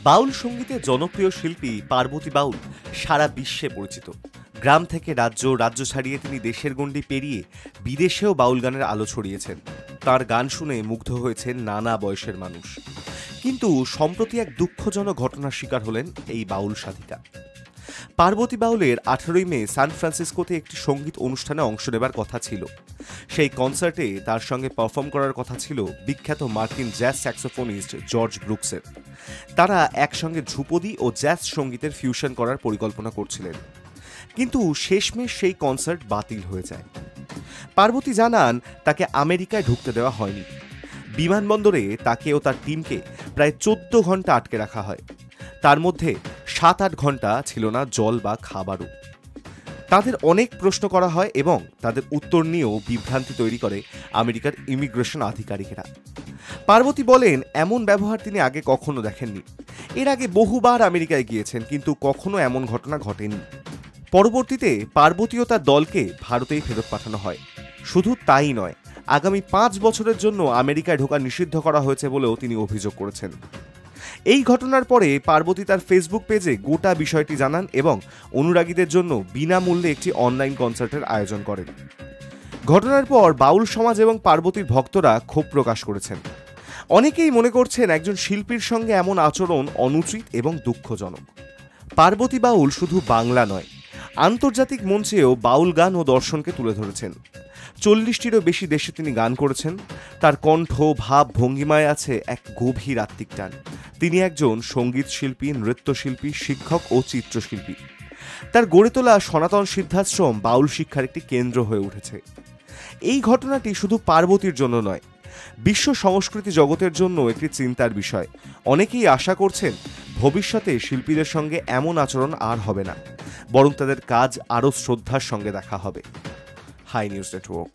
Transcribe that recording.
বাউল সঙ্গীতের জনপ্রিয় শিল্পী পার্বতী বাউল সারা বিশ্বে পরিচিত। গ্রাম থেকে রাজ্য, রাজ্য ছাড়িয়ে তিনি দেশের গণ্ডি পেরিয়ে বিদেশেও বাউল গানের আলো ছড়িয়েছেন। তার গান শুনে মুগ্ধ হয়েছেন নানা বয়সের মানুষ। কিন্তু সম্প্রতি এক দুঃখজনক ঘটনার শিকার হলেন এই বাউল সাধিকা। পার্বতী বাউলের 18ই মে সান ফ্রান্সিসকোতে একটি সঙ্গীত অনুষ্ঠানে অংশ নেবার কথা ছিল। সেই কনসার্টে তার সঙ্গে পারফর্ম করার কথা ছিল বিখ্যাত মার্কিন জ্যাজ স্যাক্সোফোনিস্ট জর্জ ব্রুকসের। তারা একসঙ্গে ধ্রুপদী ও জ্যাজ সঙ্গীতের ফিউশন করার পরিকল্পনা করছিলেন, কিন্তু শেষমেশ সেই কনসার্ট বাতিল হয়ে যায়। পার্বতী জানান, তাকে আমেরিকায় ঢুকতে দেওয়া হয়নি। বিমানবন্দরে তাকে ও তার টিমকে প্রায় 14 ঘন্টা আটকে রাখা হয়। তার মধ্যে 7-8 ঘন্টা ছিল না জল বা খাবারও। তাদের অনেক প্রশ্ন করা হয় এবং তাদের উত্তর নিয়েও বিভ্রান্তি তৈরি করে আমেরিকার ইমিগ্রেশন আধিকারিকেরা। পার্বতী বলেন, এমন ব্যবহার তিনি আগে কখনো দেখেননি। এর আগে বহুবার আমেরিকায় গিয়েছেন, কিন্তু কখনো এমন ঘটনা ঘটেনি। পরবর্তীতে পার্বতী ও তার দলকে ভারতেই ফেরত পাঠানো হয়। শুধু তাই নয়, আগামী 5 বছরের জন্য আমেরিকায় ঢোকা নিষিদ্ধ করা হয়েছে বলেও তিনি অভিযোগ করেছেন। এই ঘটনার পরে পার্বতী তার ফেসবুক পেজে গোটা বিষয়টি জানান এবং অনুরাগীদের জন্য বিনামূল্যে একটি অনলাইন কনসার্টের আয়োজন করেন। ঘটনার পর বাউল সমাজ এবং পার্বতীর ভক্তরা ক্ষোভ প্রকাশ করেছেন। অনেকেই মনে করছেন একজন শিল্পীর সঙ্গে এমন আচরণ অনুচিত এবং দুঃখজনক। পার্বতী বাউল শুধু বাংলা নয়, আন্তর্জাতিক মঞ্চেও বাউল গান ও দর্শনকে তুলে ধরেছেন। 40টিরও বেশি দেশে তিনি গান করেছেন। তার কণ্ঠ, ভাব, ভঙ্গিমায় আছে এক গভীর আত্মিক টান। তিনি একজন সঙ্গীত শিল্পী, নৃত্যশিল্পী, শিক্ষক ও চিত্রশিল্পী। তার গড়ে তোলা সনাতন সিদ্ধাশ্রম বাউল শিক্ষার একটি কেন্দ্র হয়ে উঠেছে। এই ঘটনাটি শুধু পার্বতীর জন্য নয়, বিশ্ব সংস্কৃতি জগতের জন্য একটি চিন্তার বিষয়। অনেকেই আশা করছেন ভবিষ্যতে শিল্পীদের সঙ্গে এমন আচরণ আর হবে না, বরং তাদের কাজ আরও শ্রদ্ধার সঙ্গে দেখা হবে। Hi news network.